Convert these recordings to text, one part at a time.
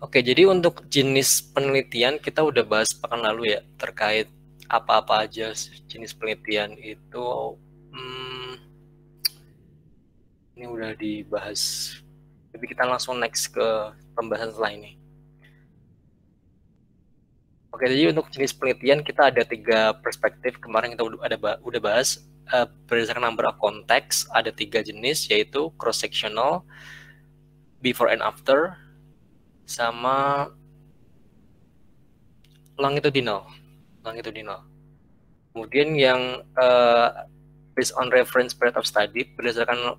Oke, jadi untuk jenis penelitian kita udah bahas pekan lalu ya, terkait apa-apa aja jenis penelitian itu. Ini udah dibahas. Jadi kita langsung next ke pembahasan setelah ini. Oke, jadi untuk jenis penelitian kita ada 3 perspektif. Kemarin kita udah bahas berdasarkan number of context ada 3 jenis, yaitu cross sectional, before and after, sama longitudinal. Kemudian yang based on reference period of study, berdasarkan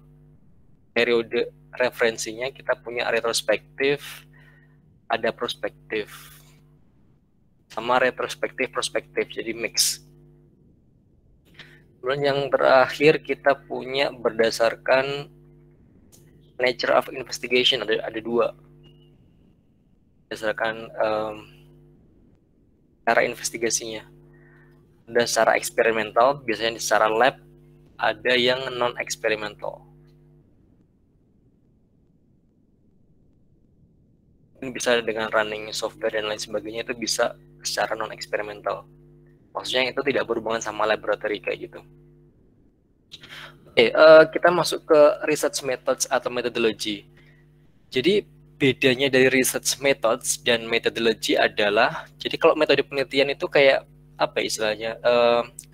periode referensinya kita punya retrospektif, ada prospektif, sama retrospektif prospektif, jadi mix. Kemudian yang terakhir kita punya berdasarkan nature of investigation, ada 2, berdasarkan cara investigasinya. Ada secara eksperimental, biasanya secara lab, ada yang non eksperimental. Ini bisa dengan running software dan lain sebagainya, itu bisa secara non eksperimental. Maksudnya itu tidak berhubungan sama laboratory kayak gitu. Oke, kita masuk ke research methods atau methodology. Jadi bedanya dari research methods dan methodology adalah, jadi kalau metode penelitian itu kayak apa istilahnya,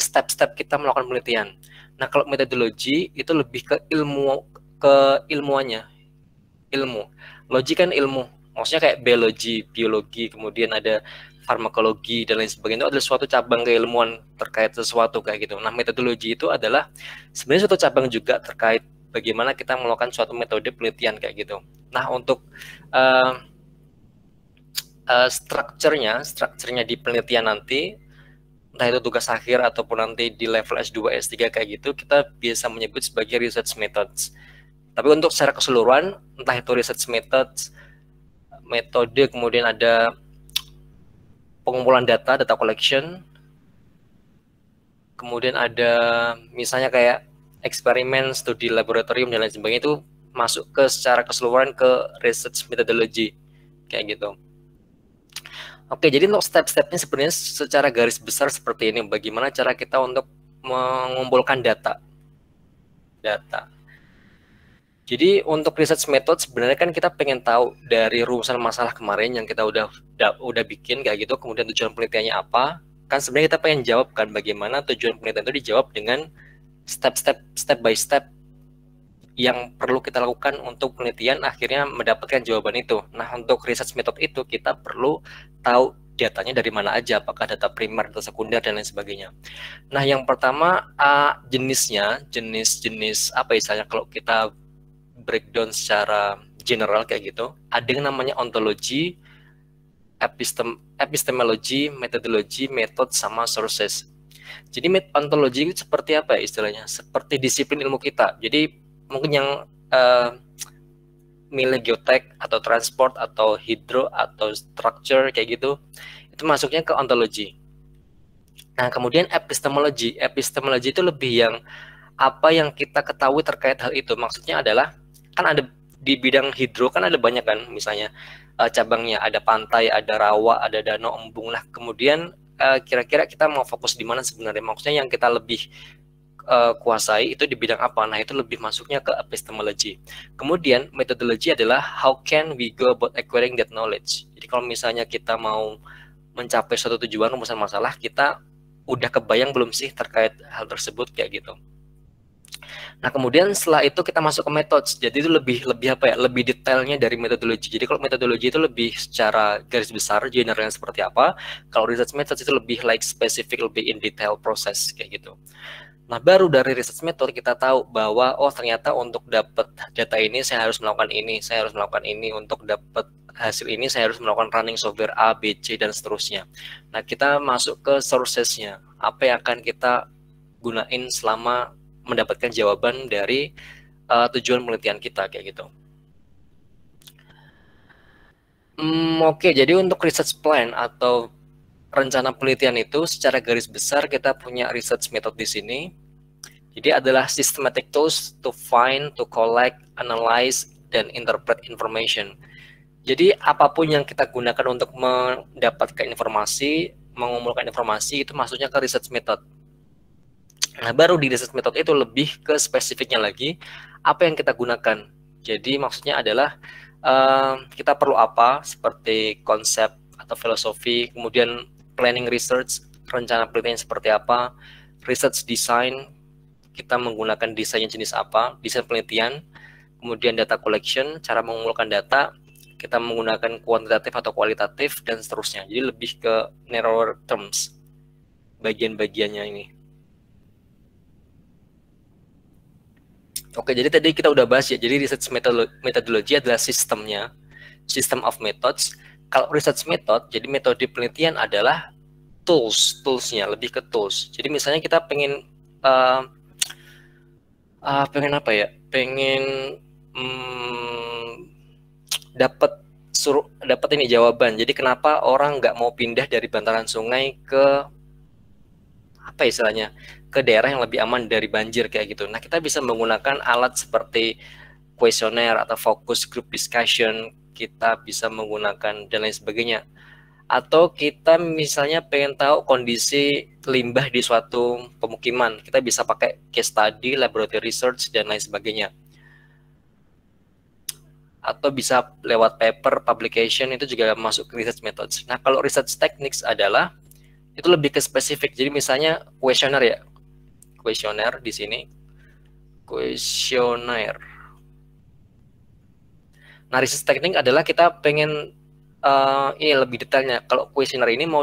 step-step kita melakukan penelitian. Nah, kalau metodologi itu lebih ke ilmuannya, ilmu. Logi kan ilmu, maksudnya kayak biologi, kemudian ada farmakologi dan lain sebagainya, itu adalah suatu cabang keilmuan terkait sesuatu kayak gitu. Nah, metodologi itu adalah sebenarnya suatu cabang juga terkait bagaimana kita melakukan suatu metode penelitian kayak gitu. Nah, untuk strukturnya di penelitian nanti, entah itu tugas akhir ataupun nanti di level S2, S3 kayak gitu, kita biasa menyebut sebagai research methods. Tapi untuk secara keseluruhan, entah itu research methods, metode, kemudian ada pengumpulan data collection, kemudian ada misalnya kayak eksperimen, studi laboratorium dan lain sebagainya, itu masuk ke secara keseluruhan ke research methodology kayak gitu. Oke, jadi untuk step-stepnya sebenarnya secara garis besar seperti ini, bagaimana cara kita untuk mengumpulkan data. Jadi untuk research method sebenarnya kan kita pengen tahu dari rumusan masalah kemarin yang kita udah bikin kayak gitu, kemudian tujuan penelitiannya apa. Kan sebenarnya kita pengen jawab kan bagaimana tujuan penelitian itu dijawab dengan step by step yang perlu kita lakukan untuk penelitian akhirnya mendapatkan jawaban itu. Nah, untuk research method itu kita perlu tahu datanya dari mana aja, apakah data primer, data sekunder, dan lain sebagainya. Nah, yang pertama jenisnya, jenis apa istilahnya kalau kita breakdown secara general kayak gitu, ada yang namanya ontologi, epistemologi, metodologi, method, sama sources. Jadi ontologi itu seperti apa ya istilahnya? Seperti disiplin ilmu kita. Jadi mungkin yang milih geotek atau transport atau hidro atau structure kayak gitu, itu masuknya ke ontologi. Nah, kemudian epistemologi itu lebih yang apa yang kita ketahui terkait hal itu. Maksudnya adalah kan ada di bidang hidro kan ada banyak kan, misalnya cabangnya, ada pantai, ada rawa, ada danau, embung lah. Kemudian kira-kira kita mau fokus di mana sebenarnya? Maksudnya yang kita lebih kuasai itu di bidang apa? Nah, itu lebih masuknya ke epistemology. Kemudian metodologi adalah how can we go about acquiring that knowledge. Jadi kalau misalnya kita mau mencapai suatu tujuan, rumusan masalah, kita udah kebayang belum sih terkait hal tersebut kayak gitu. Nah, kemudian setelah itu kita masuk ke methods. Jadi itu lebih apa ya? Lebih detailnya dari metodologi. Jadi kalau metodologi itu lebih secara garis besar generalnya seperti apa. Kalau research methods itu lebih like spesifik, lebih in detail proses kayak gitu. Nah, baru dari research method kita tahu bahwa oh ternyata untuk dapat data ini saya harus melakukan ini, saya harus melakukan ini, untuk dapat hasil ini saya harus melakukan running software A, B, C, dan seterusnya. Nah, kita masuk ke sources-nya. Apa yang akan kita gunain selama mendapatkan jawaban dari tujuan penelitian kita kayak gitu. Oke, jadi untuk research plan atau rencana penelitian itu secara garis besar kita punya research method di sini. Jadi adalah systematic tools to find, to collect, analyze, dan interpret information. Jadi apapun yang kita gunakan untuk mendapatkan informasi, mengumpulkan informasi itu maksudnya ke research method. Nah, baru di research method itu lebih ke spesifiknya lagi, apa yang kita gunakan. Jadi maksudnya adalah kita perlu apa, seperti konsep atau filosofi, kemudian planning research, rencana penelitian seperti apa, research design, kita menggunakan desainnya jenis apa, desain penelitian, kemudian data collection, cara mengumpulkan data, kita menggunakan kuantitatif atau kualitatif, dan seterusnya. Jadi lebih ke narrower terms, bagian-bagiannya ini. Oke, jadi tadi kita udah bahas ya, jadi research methodology adalah sistemnya, system of methods. Kalau research method, jadi metode penelitian adalah toolsnya, lebih ke tools. Jadi misalnya kita pengen pengen apa ya, pengen dapat ini jawaban. Jadi kenapa orang nggak mau pindah dari bantaran sungai ke apa istilahnya, ke daerah yang lebih aman dari banjir kayak gitu. Nah, kita bisa menggunakan alat seperti kuesioner atau focus group discussion, kita bisa menggunakan dan lain sebagainya. Atau kita misalnya pengen tahu kondisi limbah di suatu pemukiman, kita bisa pakai case study, laboratory research, dan lain sebagainya. Atau bisa lewat paper, publication, itu juga masuk ke research methods. Nah, kalau research techniques adalah itu lebih ke spesifik. Jadi misalnya kuesioner ya, kuesioner di sini, kuesioner. Nah, research technique adalah kita pengen ini lebih detailnya. Kalau kuesioner ini mau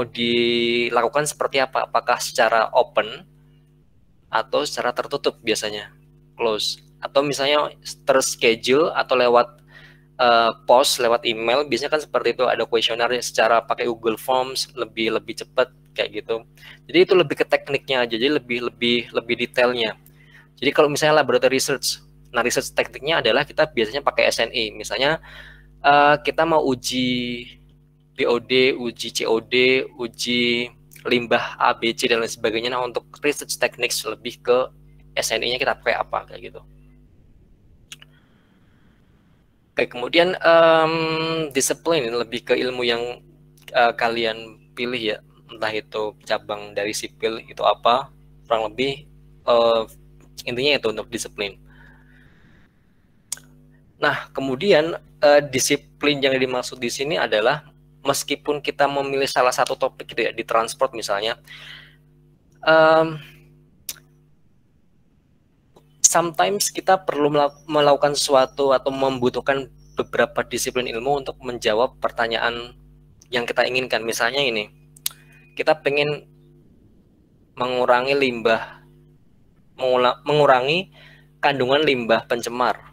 dilakukan seperti apa? Apakah secara open atau secara tertutup biasanya, close, atau misalnya terschedule atau lewat post, lewat email, biasanya kan seperti itu, ada kuesioner secara pakai Google Forms, lebih cepat kayak gitu. Jadi itu lebih ke tekniknya aja, jadi lebih detailnya. Jadi kalau misalnya laboratory research, nah research tekniknya adalah kita biasanya pakai SNI, misalnya kita mau uji BOD, uji COD, uji limbah ABC dan lain sebagainya. Nah, untuk research techniques lebih ke SNI-nya kita pakai apa kayak gitu. Oke, kemudian disiplin lebih ke ilmu yang kalian pilih ya, entah itu cabang dari sipil itu apa, kurang lebih intinya itu untuk disiplin. Nah, kemudian disiplin yang dimaksud di sini adalah meskipun kita memilih salah satu topik gitu ya, di transport misalnya, sometimes kita perlu melakukan sesuatu atau membutuhkan beberapa disiplin ilmu untuk menjawab pertanyaan yang kita inginkan. Misalnya ini, kita pengen mengurangi limbah, mengurangi kandungan limbah pencemar.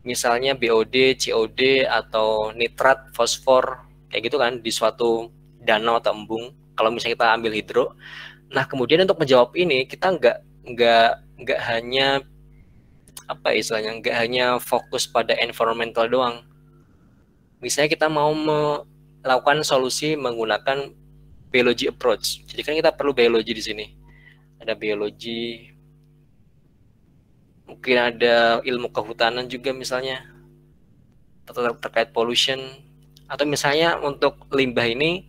Misalnya BOD, COD, atau nitrat, fosfor, kayak gitu kan, di suatu danau atau embung. Kalau misalnya kita ambil hidro, nah kemudian untuk menjawab ini kita nggak hanya apa istilahnya, nggak hanya fokus pada environmental doang. Misalnya kita mau melakukan solusi menggunakan biology approach. Jadi kan kita perlu biologi di sini. Ada biologi, mungkin ada ilmu kehutanan juga misalnya, terkait pollution, atau misalnya untuk limbah ini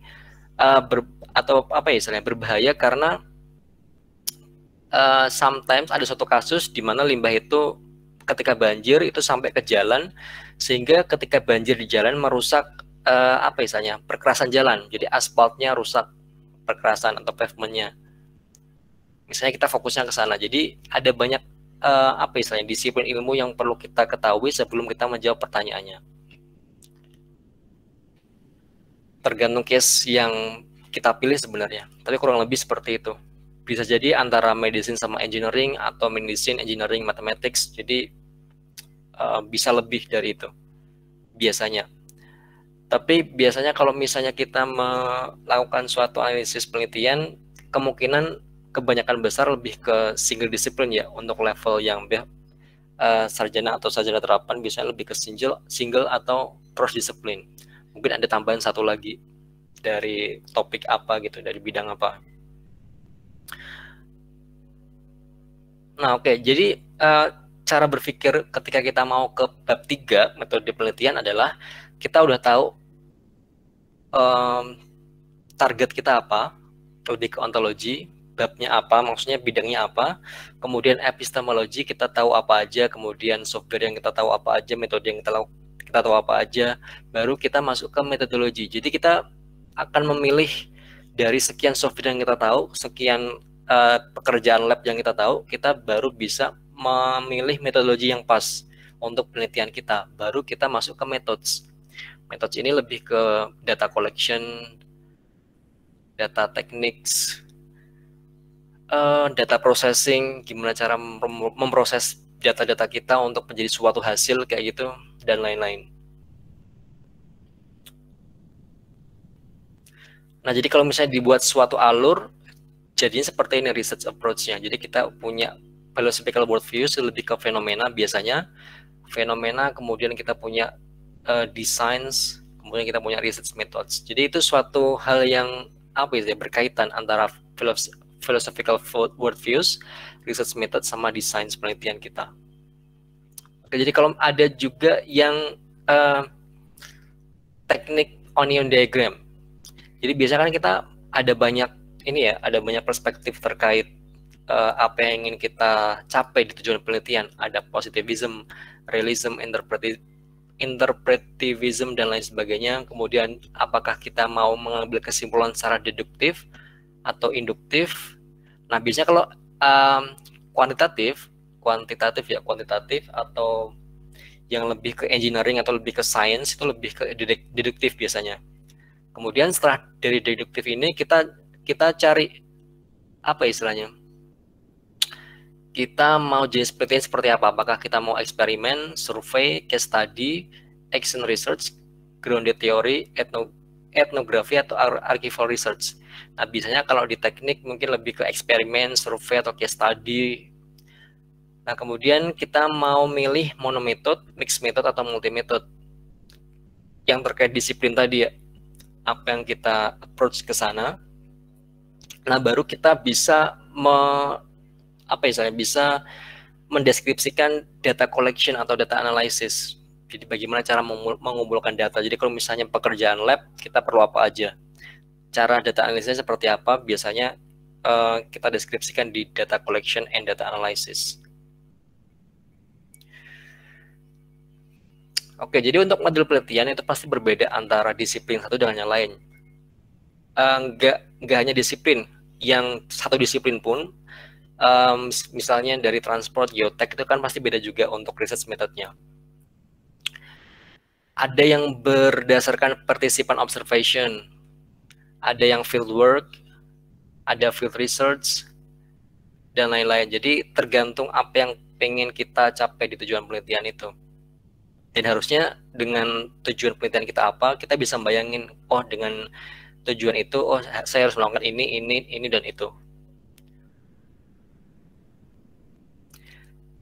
atau apa ya istilahnya, berbahaya karena sometimes ada suatu kasus di mana limbah itu ketika banjir itu sampai ke jalan, sehingga ketika banjir di jalan merusak apa istilahnya, perkerasan jalan, jadi aspaltnya rusak, perkerasan atau pavementnya. Misalnya kita fokusnya ke sana. Jadi ada banyak apa istilahnya, disiplin ilmu yang perlu kita ketahui sebelum kita menjawab pertanyaannya. Tergantung case yang kita pilih sebenarnya, tapi kurang lebih seperti itu. Bisa jadi antara medicine sama engineering, atau medicine, engineering, mathematics. Jadi bisa lebih dari itu biasanya. Tapi biasanya kalau misalnya kita melakukan suatu analisis penelitian, kemungkinan kebanyakan besar lebih ke single disiplin ya. Untuk level yang sarjana atau sarjana terapan biasanya lebih ke single atau cross disiplin. Mungkin ada tambahan satu lagi dari topik apa gitu, dari bidang apa. Nah, oke. Jadi cara berpikir ketika kita mau ke bab 3 metode penelitian adalah kita udah tahu target kita apa, lebih ke ontologi, babnya apa, maksudnya bidangnya apa, kemudian epistemologi kita tahu apa aja, kemudian software yang kita tahu apa aja, metode yang kita tahu apa aja, baru kita masuk ke metodologi. Jadi kita akan memilih dari sekian software yang kita tahu, sekian pekerjaan lab yang kita tahu, kita baru bisa memilih metodologi yang pas untuk penelitian kita. Baru kita masuk ke methods. Methods ini lebih ke data collection, data techniques, data processing, gimana cara memproses data-data kita untuk menjadi suatu hasil kayak gitu, dan lain-lain. Nah, jadi kalau misalnya dibuat suatu alur, jadinya seperti ini research approach-nya. Jadi kita punya philosophical worldview lebih ke fenomena biasanya. Fenomena, kemudian kita punya designs, kemudian kita punya research methods. Jadi itu suatu hal yang berkaitan antara philosophical worldviews, research method, sama desain penelitian kita. Oke, jadi kalau ada juga yang teknik onion diagram. Jadi biasanya kan kita ada banyak ada banyak perspektif terkait apa yang ingin kita capai di tujuan penelitian. Ada positivism, realism, interpretivism, dan lain sebagainya. Kemudian apakah kita mau mengambil kesimpulan secara deduktif atau induktif. Nah, biasanya kalau kuantitatif atau yang lebih ke engineering atau lebih ke science itu lebih ke deduktif biasanya. Kemudian setelah dari deduktif ini kita cari apa istilahnya? Kita mau jenis penelitian seperti apa? Apakah kita mau eksperimen, survei, case study, action research, grounded theory, etnografi, atau archival research. Nah, biasanya kalau di teknik mungkin lebih ke eksperimen, survei, atau case study. Nah, kemudian kita mau milih monometode, mixed method, atau multimetode. Yang terkait disiplin tadi ya, apa yang kita approach ke sana. Nah, baru kita bisa bisa mendeskripsikan data collection atau data analysis. Jadi bagaimana cara mengumpulkan data. Jadi kalau misalnya pekerjaan lab, kita perlu apa aja. Cara data analisisnya seperti apa, biasanya kita deskripsikan di data collection and data analysis. Oke, jadi untuk model penelitian itu pasti berbeda antara disiplin satu dengan yang lain. Nggak hanya disiplin, yang satu disiplin pun, misalnya dari transport, geotek, itu kan pasti beda juga untuk research methodnya. Ada yang berdasarkan participant observation, ada yang field work, ada field research, dan lain-lain. Jadi tergantung apa yang pengen kita capai di tujuan penelitian itu. Dan harusnya dengan tujuan penelitian kita apa, kita bisa bayangin, oh dengan tujuan itu, oh saya harus melakukan ini, dan itu.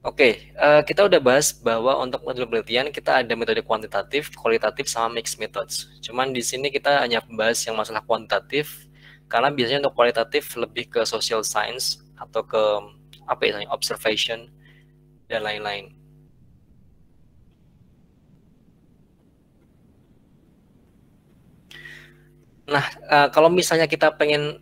Oke, kita udah bahas bahwa untuk metode penelitian kita ada metode kuantitatif, kualitatif, sama mixed methods. Cuman di sini kita hanya membahas yang masalah kuantitatif, karena biasanya untuk kualitatif lebih ke social science atau ke observation dan lain-lain. Nah, kalau misalnya kita pengen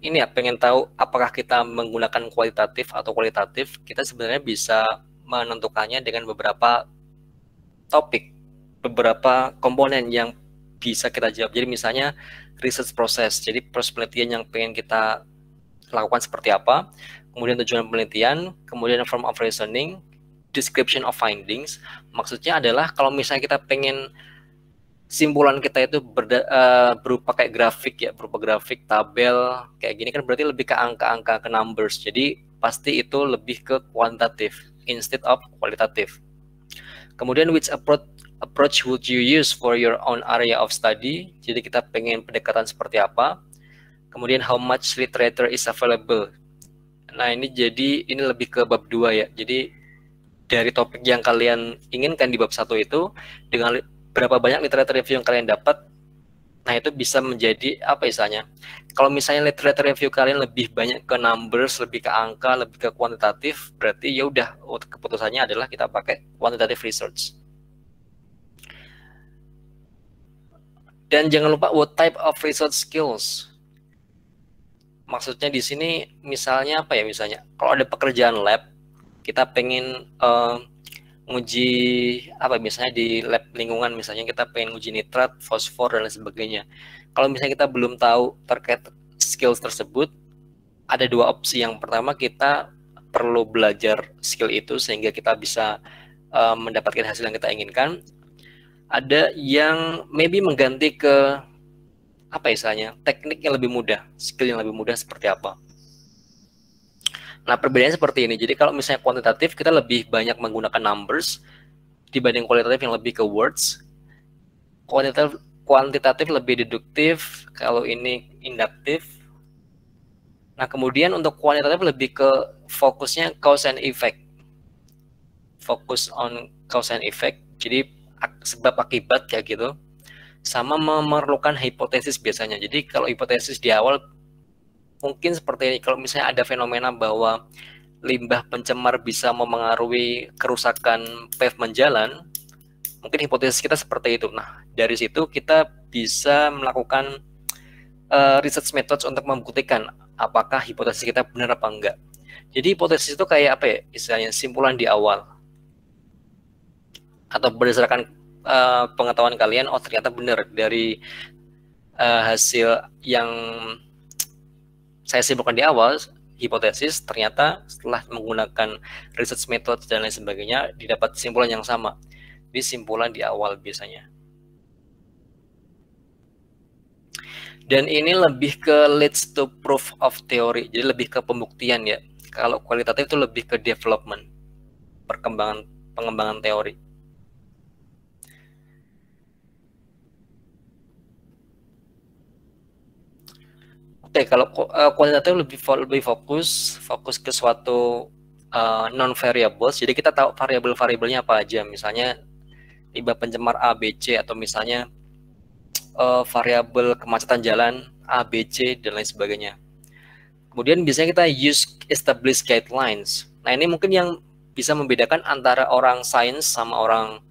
tahu apakah kita menggunakan kualitatif atau kualitatif, kita sebenarnya bisa menentukannya dengan beberapa topik, beberapa komponen yang bisa kita jawab. Jadi misalnya research process, jadi proses penelitian yang pengen kita lakukan seperti apa, kemudian tujuan penelitian, kemudian form of reasoning, description of findings. Maksudnya adalah kalau misalnya kita pengen simpulan kita itu berupa kayak grafik ya, berupa grafik, tabel, kayak gini kan berarti lebih ke angka-angka, ke numbers. Jadi pasti itu lebih ke kuantitatif instead of kualitatif. Kemudian which approach would you use for your own area of study? Jadi kita pengen pendekatan seperti apa. Kemudian how much literature is available. Nah, ini lebih ke bab 2 ya. Jadi dari topik yang kalian inginkan di bab 1 itu, dengan berapa banyak literature review yang kalian dapat, Nah, itu bisa menjadi apa istilahnya? Kalau misalnya literature review kalian lebih banyak ke numbers, lebih ke angka, lebih ke kuantitatif, berarti ya udah keputusannya adalah kita pakai quantitative research. Dan jangan lupa what type of research skills. Maksudnya di sini misalnya apa ya, misalnya kalau ada pekerjaan lab, kita pengen nguji apa misalnya di lab lingkungan, misalnya kita pengen uji nitrat, fosfor dan lain sebagainya. Kalau misalnya kita belum tahu terkait skills tersebut, ada dua opsi. Yang pertama, kita perlu belajar skill itu sehingga kita bisa mendapatkan hasil yang kita inginkan. Ada yang maybe mengganti ke apa istilahnya, teknik yang lebih mudah, skill yang lebih mudah seperti apa. Nah, perbedaannya seperti ini. Jadi kalau misalnya kuantitatif, kita lebih banyak menggunakan numbers dibanding kualitatif yang lebih ke words. Kuantitatif lebih deduktif, kalau ini induktif. Nah, kemudian untuk kuantitatif lebih ke fokusnya cause and effect. Fokus on cause and effect. Jadi sebab akibat kayak gitu. Sama memerlukan hipotesis biasanya. Jadi kalau hipotesis di awal mungkin seperti ini, kalau misalnya ada fenomena bahwa limbah pencemar bisa memengaruhi kerusakan pavement jalan, mungkin hipotesis kita seperti itu. Nah, dari situ kita bisa melakukan research methods untuk membuktikan apakah hipotesis kita benar apa enggak. Jadi hipotesis itu kayak apa ya, istilahnya simpulan di awal. Atau berdasarkan pengetahuan kalian, oh ternyata benar dari hasil yang saya simpulkan di awal, hipotesis, ternyata setelah menggunakan research method dan lain sebagainya, didapat kesimpulan yang sama di simpulan di awal biasanya. Dan ini lebih ke leads to proof of theory, jadi lebih ke pembuktian ya. Kalau kualitatif itu lebih ke development, pengembangan teori. Oke, kalau kualitatif lebih fokus ke suatu non variables. Jadi kita tahu variabel-variabelnya apa aja. Misalnya limbah pencemar A, B, C, atau misalnya variabel kemacetan jalan A, B, C dan lain sebagainya. Kemudian biasanya kita use established guidelines. Nah, ini mungkin yang bisa membedakan antara orang sains sama orang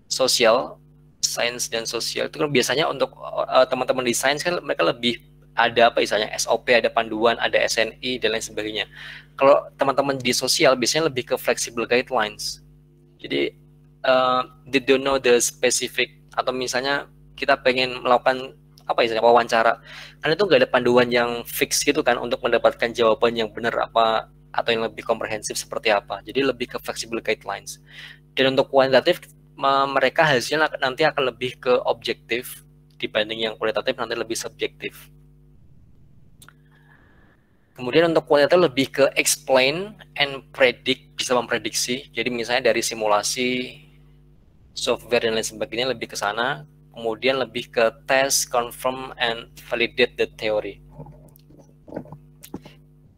sosial. Sains dan sosial itu kan biasanya untuk teman-teman di sains kan mereka lebih ada apa misalnya SOP, ada panduan, ada SNI dan lain sebagainya. Kalau teman-teman di sosial biasanya lebih ke flexible guidelines. Jadi they don't know the specific, atau misalnya kita pengen melakukan apa misalnya wawancara, kan itu nggak ada panduan yang fix gitu kan untuk mendapatkan jawaban yang benar apa atau yang lebih komprehensif seperti apa. Jadi lebih ke flexible guidelines. Dan untuk kuantitatif mereka hasilnya nanti akan lebih ke objektif dibanding yang kualitatif nanti lebih subjektif. Kemudian untuk kualitatif lebih ke explain and predict, bisa memprediksi. Jadi misalnya dari simulasi, software dan lain sebagainya lebih ke sana. Kemudian lebih ke test, confirm, and validate the theory.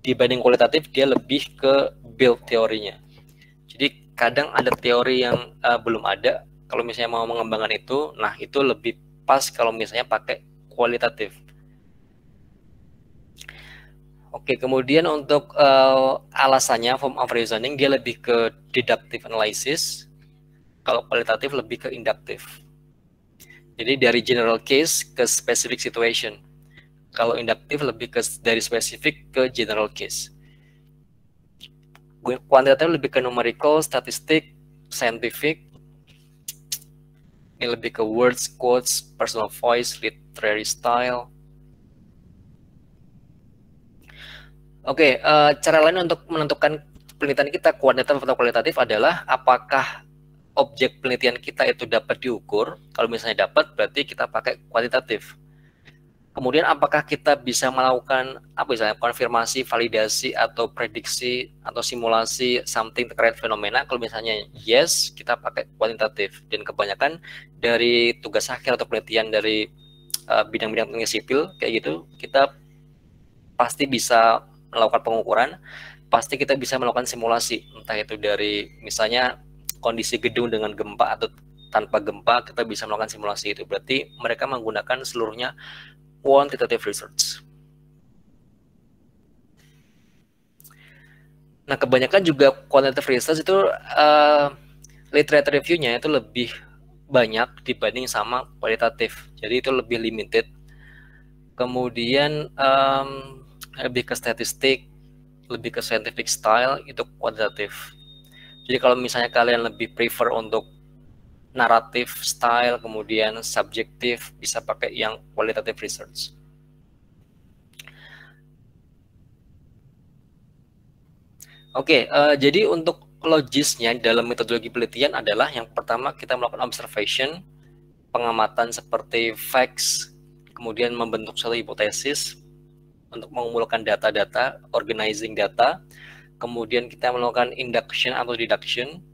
Dibanding kualitatif dia lebih ke build teorinya. Jadi kadang ada teori yang belum ada. Kalau misalnya mau mengembangkan itu, nah itu lebih pas kalau misalnya pakai kualitatif. Oke, kemudian untuk alasannya form of reasoning dia lebih ke deductive analysis. Kalau kualitatif lebih ke inductive. Jadi dari general case ke specific situation. Kalau inductive lebih ke dari spesifik ke general case. Kuantitatif lebih ke numerical, statistik, scientific. Ini lebih ke words, quotes, personal voice, literary style. Oke, cara lain untuk menentukan penelitian kita kuantitatif atau kualitatif adalah apakah objek penelitian kita itu dapat diukur. Kalau misalnya dapat, berarti kita pakai kuantitatif. Kemudian apakah kita bisa melakukan apa misalnya konfirmasi, validasi atau prediksi atau simulasi something terkait fenomena. Kalau misalnya yes, kita pakai kuantitatif. Dan kebanyakan dari tugas akhir atau penelitian dari bidang-bidang teknik sipil kayak gitu, kita pasti bisa melakukan pengukuran, pasti kita bisa melakukan simulasi, entah itu dari misalnya kondisi gedung dengan gempa atau tanpa gempa kita bisa melakukan simulasi itu. Berarti mereka menggunakan seluruhnya quantitative research. Nah, kebanyakan juga quantitative research itu literature review-nya itu lebih banyak dibanding sama kualitatif. Jadi itu lebih limited. Kemudian lebih ke statistik, lebih ke scientific style, itu kuantitatif. Jadi kalau misalnya kalian lebih prefer untuk naratif style, kemudian subjektif, bisa pakai yang qualitative research. Oke, jadi untuk logisnya dalam metodologi penelitian adalah yang pertama kita melakukan observation, pengamatan seperti facts, kemudian membentuk suatu hipotesis untuk mengumpulkan data-data, organizing data, kemudian kita melakukan induction atau deduction,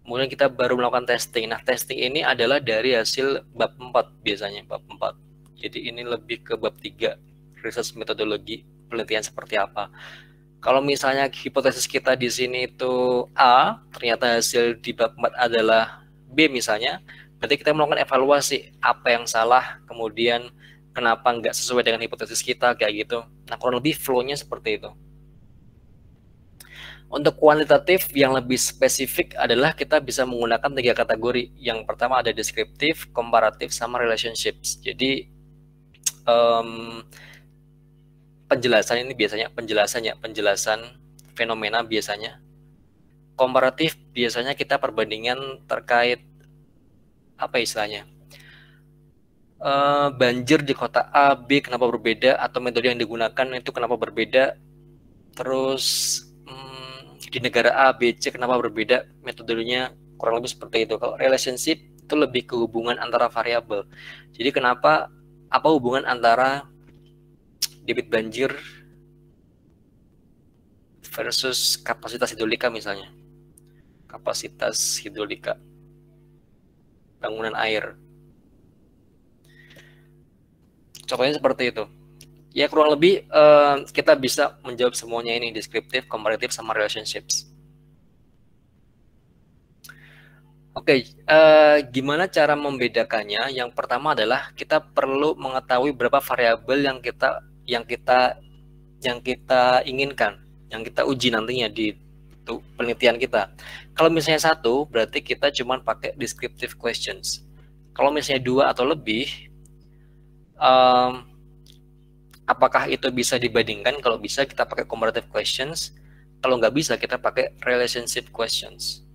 kemudian kita baru melakukan testing. Nah, testing ini adalah dari hasil bab 4 biasanya, bab 4. Jadi ini lebih ke bab 3, research metodologi penelitian seperti apa. Kalau misalnya hipotesis kita di sini itu A, ternyata hasil di bab 4 adalah B misalnya, berarti kita melakukan evaluasi apa yang salah, kemudian kenapa nggak sesuai dengan hipotesis kita, kayak gitu. Nah, kurang lebih flow-nya seperti itu. Untuk kuantitatif yang lebih spesifik adalah kita bisa menggunakan 3 kategori. Yang pertama ada deskriptif, komparatif, sama relationships. Jadi penjelasan ini biasanya penjelasan fenomena biasanya. Komparatif biasanya kita perbandingan terkait apa istilahnya, banjir di kota A, B kenapa berbeda, atau metode yang digunakan itu kenapa berbeda. Terus di negara A, B, C kenapa berbeda, metodenya kurang lebih seperti itu. Kalau relationship itu lebih ke hubungan antara variabel. Jadi kenapa, apa hubungan antara debit banjir versus kapasitas hidrolika misalnya. Kapasitas hidrolika bangunan air. Contohnya seperti itu. Ya kurang lebih kita bisa menjawab semuanya ini, deskriptif, komparatif, sama relationships. Oke, gimana cara membedakannya? Yang pertama adalah kita perlu mengetahui berapa variabel yang kita inginkan, yang kita uji nantinya di penelitian kita. Kalau misalnya 1, berarti kita cuma pakai descriptive questions. Kalau misalnya 2 atau lebih, apakah itu bisa dibandingkan? Kalau bisa kita pakai comparative questions, kalau nggak bisa kita pakai relationship questions.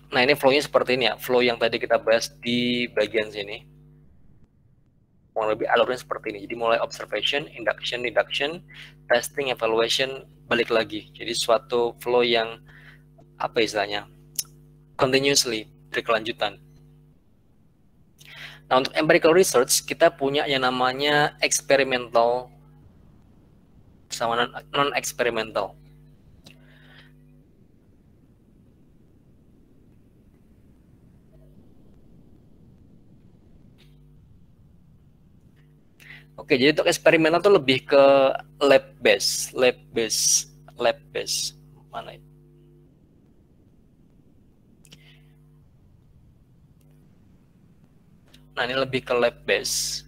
Nah, ini flow-nya seperti ini ya, flow yang tadi kita bahas di bagian sini. Kurang lebih alurnya seperti ini. Jadi mulai observation, induction, deduction, testing, evaluation, balik lagi. Jadi suatu flow yang apa istilahnya, continuously, berkelanjutan. Nah, untuk empirical research kita punya yang namanya experimental sama non-experimental. Oke, jadi untuk eksperimental itu lebih ke lab based. Mana itu? Nah, ini lebih ke lab based.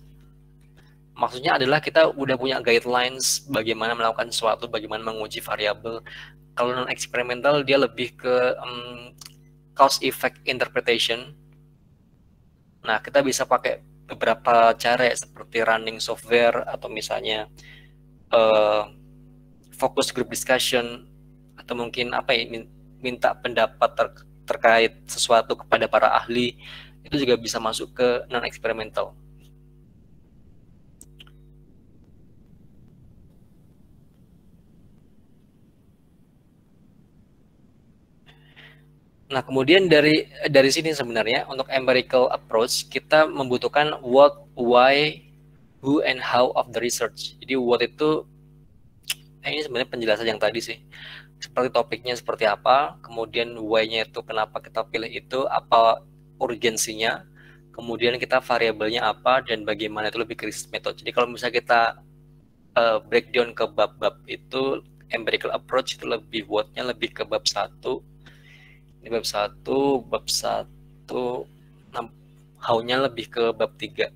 Maksudnya adalah kita udah punya guidelines bagaimana melakukan sesuatu, bagaimana menguji variabel. Kalau non eksperimental dia lebih ke cause effect interpretation. Nah, kita bisa pakai beberapa cara ya, seperti running software atau misalnya focus group discussion, atau mungkin apa ya, minta pendapat terkait sesuatu kepada para ahli, itu juga bisa masuk ke non eksperimental. Nah, kemudian dari sini sebenarnya untuk empirical approach kita membutuhkan what, why, who, and how of the research. Jadi what itu ini sebenarnya penjelasan yang tadi sih. Seperti topiknya seperti apa, kemudian why-nya itu kenapa kita pilih itu, apa urgensinya, kemudian kita variabelnya apa, dan bagaimana itu lebih ke research method. Jadi kalau misalnya kita breakdown ke bab-bab itu empirical approach itu lebih buatnya lebih ke bab 1. Ini bab 1, bab 1 how-nya lebih ke bab 3.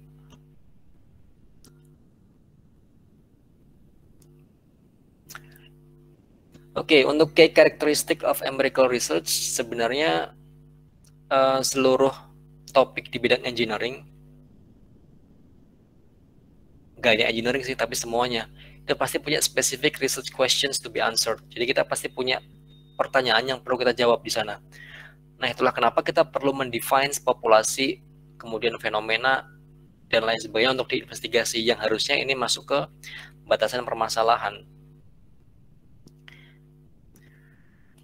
Oke, untuk key characteristic of empirical research sebenarnya seluruh topik di bidang engineering, nggak hanya engineering sih, tapi semuanya itu pasti punya specific research questions to be answered. Jadi kita pasti punya pertanyaan yang perlu kita jawab di sana. Nah, itulah kenapa kita perlu mendefine populasi, kemudian fenomena, dan lain sebagainya untuk diinvestigasi yang harusnya ini masuk ke batasan permasalahan.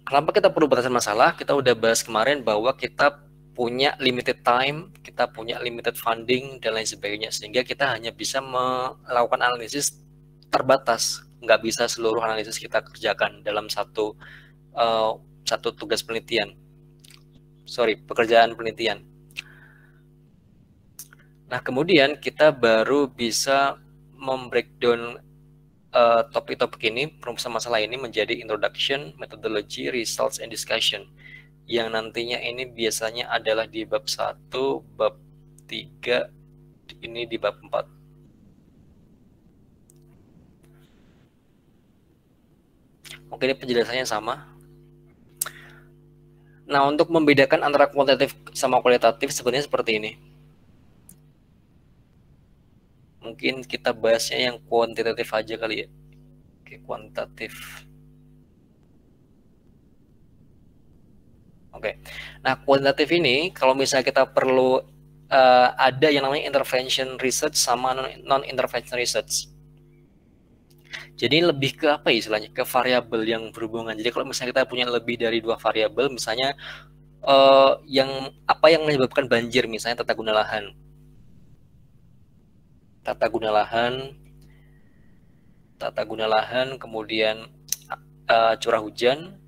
Kenapa kita perlu batasan masalah? Kita udah bahas kemarin bahwa kita punya limited time, kita punya limited funding, dan lain sebagainya. Sehingga kita hanya bisa melakukan analisis terbatas. Nggak bisa seluruh analisis kita kerjakan dalam satu tugas penelitian. Pekerjaan penelitian. Nah, kemudian kita baru bisa membreakdown topik-topik ini, perumusan masalah ini menjadi introduction, methodology, results, and discussion. Yang nantinya ini biasanya adalah di bab 1, bab 3, ini di bab 4. Oke, ini penjelasannya sama. Nah, untuk membedakan antara kuantitatif sama kualitatif sebenarnya seperti ini. Mungkin kita bahasnya yang kuantitatif aja kali ya. Oke, kuantitatif. Oke. Nah, kuantitatif ini kalau misalnya kita perlu ada yang namanya intervention research sama non-intervention research. Jadi lebih ke apa ya istilahnya? Ke variabel yang berhubungan. Jadi kalau misalnya kita punya lebih dari 2 variabel, misalnya yang menyebabkan banjir, misalnya tata guna lahan, kemudian curah hujan,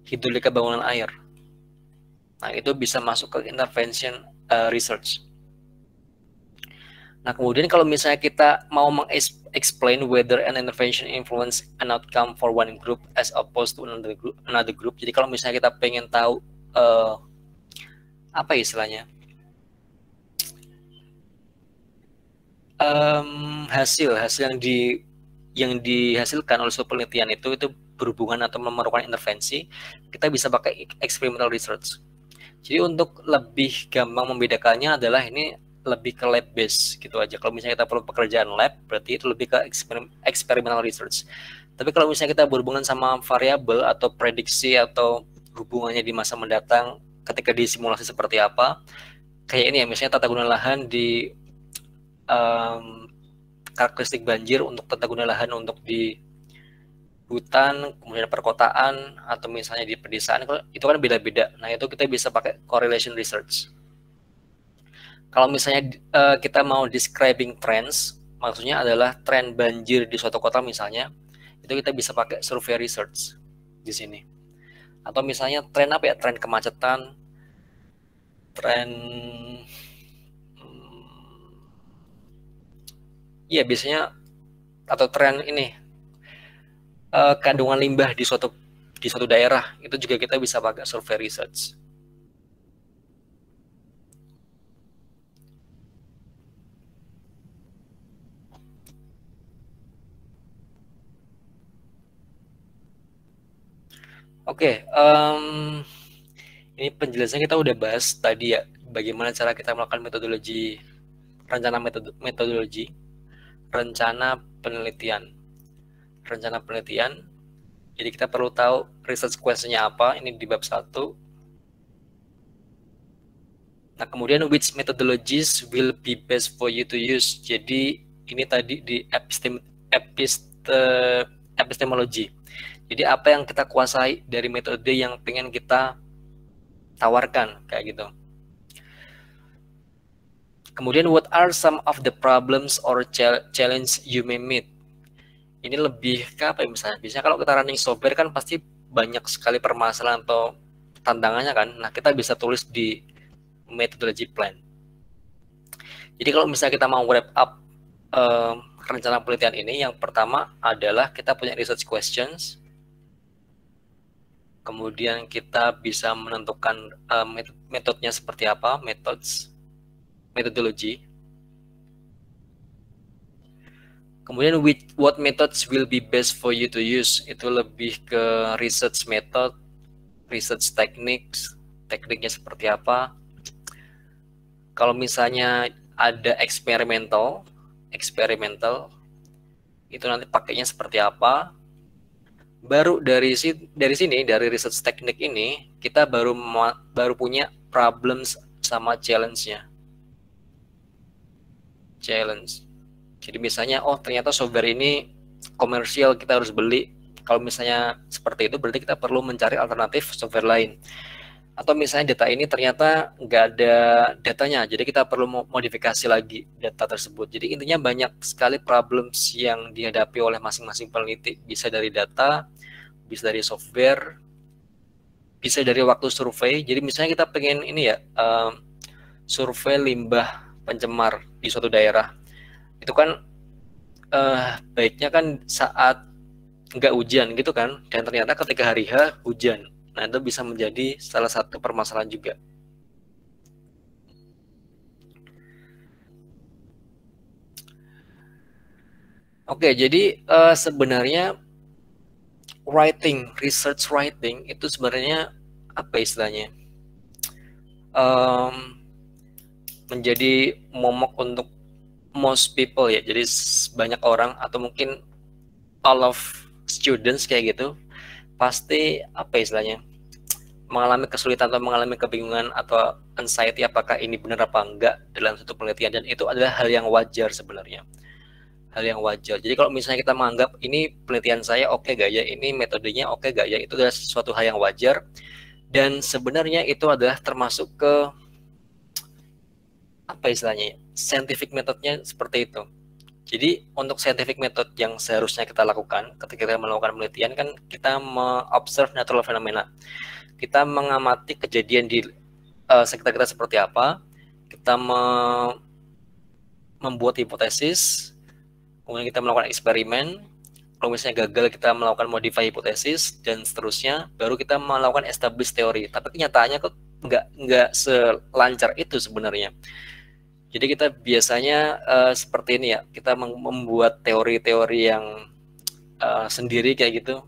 hidrolika bangunan air. Nah, itu bisa masuk ke intervention research. Nah, kemudian kalau misalnya kita mau explain whether an intervention influence an outcome for one group as opposed to another group. Jadi kalau misalnya kita pengen tahu apa istilahnya? Hasil yang dihasilkan oleh suatu penelitian itu berhubungan atau memerlukan intervensi, kita bisa pakai experimental research. Jadi untuk lebih gampang membedakannya adalah ini lebih ke lab base gitu aja. Kalau misalnya kita perlu pekerjaan lab, berarti itu lebih ke experimental research. Tapi kalau misalnya kita berhubungan sama variabel atau prediksi atau hubungannya di masa mendatang ketika disimulasi seperti apa, kayak ini ya, misalnya tata guna lahan di karakteristik banjir untuk tata guna lahan untuk di hutan, kemudian perkotaan, atau misalnya di pedesaan, itu kan beda-beda. Nah, itu kita bisa pakai correlation research. Kalau misalnya kita mau describing trends, maksudnya adalah tren banjir di suatu kota misalnya, itu kita bisa pakai survey research di sini. Atau misalnya tren apa ya? Tren kemacetan, tren iya biasanya, atau tren ini kandungan limbah di suatu daerah, itu juga kita bisa pakai survey research. Oke, ini penjelasannya kita udah bahas tadi ya, bagaimana cara kita melakukan metodologi, rencana penelitian. Jadi kita perlu tahu research question-nya apa, ini di bab 1. Nah, kemudian which methodologies will be best for you to use. Jadi ini tadi di epistemologi. Jadi apa yang kita kuasai dari metode yang pengen kita tawarkan, kayak gitu. Kemudian what are some of the problems or challenge you may meet. Ini lebih ke apa ya misalnya? Biasanya kalau kita running software kan pasti banyak sekali permasalahan atau tantangannya kan. Nah, kita bisa tulis di methodology plan. Jadi kalau misalnya kita mau wrap up rencana penelitian ini, yang pertama adalah kita punya research questions, kemudian kita bisa menentukan metodenya seperti apa, methodology. Kemudian what methods will be best for you to use, itu lebih ke research method, research techniques, tekniknya seperti apa. Kalau misalnya ada eksperimental, itu nanti pakainya seperti apa. Baru dari sini, dari research teknik ini, kita baru punya problems sama challenge-nya. Jadi misalnya, oh ternyata software ini komersial, kita harus beli. Kalau misalnya seperti itu, berarti kita perlu mencari alternatif software lain. Atau misalnya data ini ternyata nggak ada datanya, jadi kita perlu modifikasi lagi data tersebut. Jadi intinya banyak sekali problems yang dihadapi oleh masing-masing peneliti. Bisa dari data, bisa dari software, bisa dari waktu survei. Jadi misalnya kita pengen ini ya, survei limbah pencemar di suatu daerah. Itu kan baiknya kan saat nggak hujan gitu kan, dan ternyata ketika hari H hujan. Nah, itu bisa menjadi salah satu permasalahan juga. Oke, jadi sebenarnya research writing itu sebenarnya apa istilahnya? Menjadi momok untuk most people ya. Jadi banyak orang atau mungkin all of students kayak gitu, pasti apa istilahnya, mengalami kesulitan atau mengalami kebingungan atau anxiety apakah ini benar apa enggak dalam satu penelitian, dan itu adalah hal yang wajar sebenarnya. Hal yang wajar. Jadi kalau misalnya kita menganggap ini penelitian saya oke gak ya, ini metodenya oke gak ya, itu adalah sesuatu hal yang wajar. Dan sebenarnya itu adalah termasuk ke apa istilahnya, scientific methodnya seperti itu. Jadi untuk scientific method yang seharusnya kita lakukan ketika kita melakukan penelitian kan, kita mengobserve natural phenomena. Kita mengamati kejadian di sekitar kita seperti apa, kita membuat hipotesis, kemudian kita melakukan eksperimen. Kalau misalnya gagal, kita melakukan modify hipotesis, dan seterusnya, baru kita melakukan establish teori. Tapi kenyataannya kok nggak selancar itu sebenarnya. Jadi kita biasanya seperti ini ya, kita membuat teori-teori yang sendiri kayak gitu.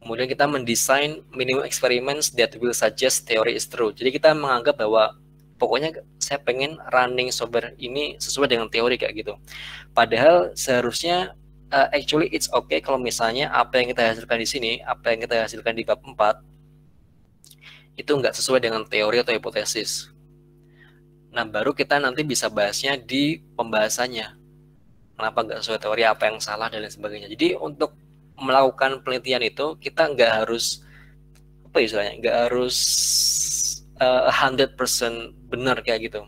Kemudian kita mendesain minimum experiments that will suggest theory is true. Jadi kita menganggap bahwa pokoknya saya pengen running software ini sesuai dengan teori kayak gitu. Padahal seharusnya actually it's okay kalau misalnya apa yang kita hasilkan di sini, apa yang kita hasilkan di bab 4 itu nggak sesuai dengan teori atau hipotesis. Nah, baru kita nanti bisa bahasnya di pembahasannya. Kenapa nggak sesuai teori, apa yang salah, dan lain sebagainya. Jadi untuk melakukan penelitian itu, kita nggak harus, apa istilahnya, nggak harus 100% benar kayak gitu.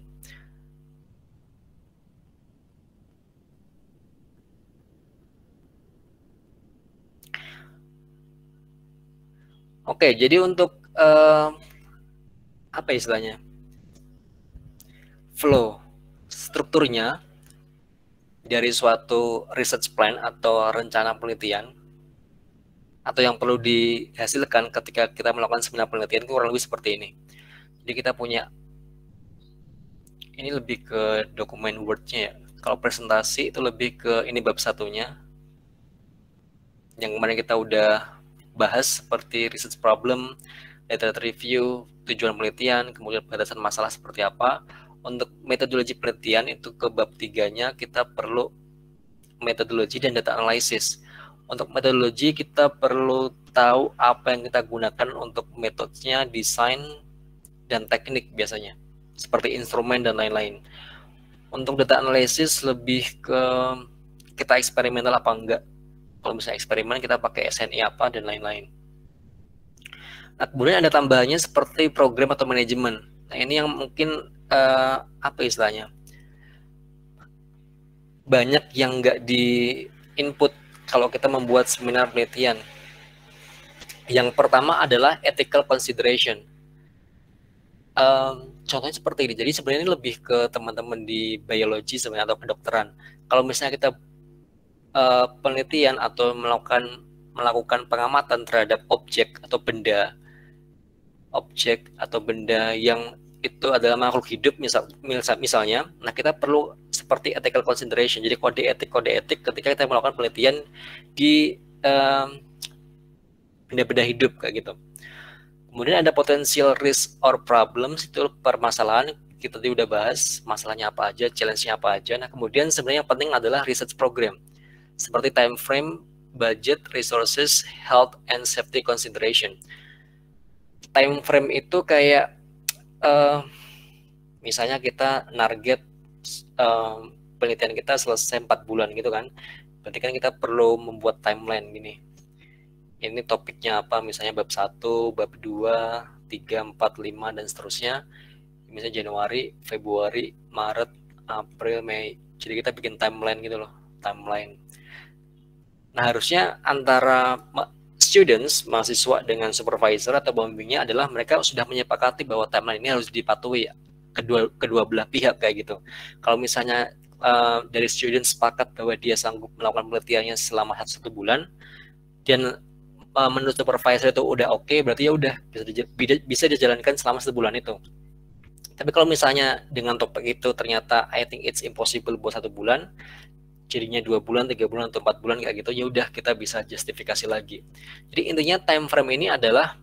Oke, jadi untuk apa istilahnya, flow, strukturnya dari suatu research plan atau rencana penelitian atau yang perlu dihasilkan ketika kita melakukan seminar penelitian itu kurang lebih seperti ini. Jadi kita punya, ini lebih ke dokumen Word-nya ya. Kalau presentasi itu lebih ke ini bab satunya, yang kemarin kita udah bahas seperti research problem, data review, tujuan penelitian, kemudian batasan masalah seperti apa. Untuk metodologi penelitian itu ke bab 3-nya, kita perlu metodologi dan data analisis. Untuk metodologi kita perlu tahu apa yang kita gunakan untuk metodenya, desain, dan teknik biasanya, seperti instrumen dan lain-lain. Untuk data analisis lebih ke kita eksperimental apa enggak. Kalau misalnya eksperimen kita pakai SNI apa dan lain-lain. Nah, kemudian ada tambahannya seperti program atau manajemen. Nah, ini yang mungkin apa istilahnya, banyak yang nggak di input kalau kita membuat seminar penelitian. Yang pertama adalah ethical consideration. contohnya seperti ini. Jadi sebenarnya ini lebih ke teman-teman di biologi sebenarnya atau kedokteran. Kalau misalnya kita penelitian atau melakukan pengamatan terhadap objek atau benda yang itu adalah makhluk hidup misalnya, nah kita perlu seperti ethical consideration, jadi kode etik ketika kita melakukan penelitian di benda-benda hidup kayak gitu. Kemudian ada potential risk or problems, itu permasalahan kita tadi udah bahas, masalahnya apa aja, challenge-nya apa aja. Nah kemudian sebenarnya yang penting adalah research program, seperti time frame, budget, resources, health, and safety consideration. Time frame itu kayak misalnya kita target penelitian kita selesai 4 bulan gitu kan, berarti kan kita perlu membuat timeline gini, ini topiknya apa, misalnya bab 1, bab 2, 3, 4, 5 dan seterusnya, misalnya Januari, Februari, Maret, April, Mei. Jadi kita bikin timeline gitu loh, timeline. Nah harusnya antara students, mahasiswa dengan supervisor atau pembimbingnya adalah mereka sudah menyepakati bahwa timeline ini harus dipatuhi kedua belah pihak kayak gitu. Kalau misalnya dari student sepakat bahwa dia sanggup melakukan penelitiannya selama 1 bulan dan menurut supervisor itu udah oke, berarti ya udah bisa dijalankan selama 1 bulan itu. Tapi kalau misalnya dengan topik itu ternyata I think it's impossible buat 1 bulan, jadinya 2 bulan, 3 bulan atau 4 bulan kayak gitu, ya udah kita bisa justifikasi lagi. Jadi intinya time frame ini adalah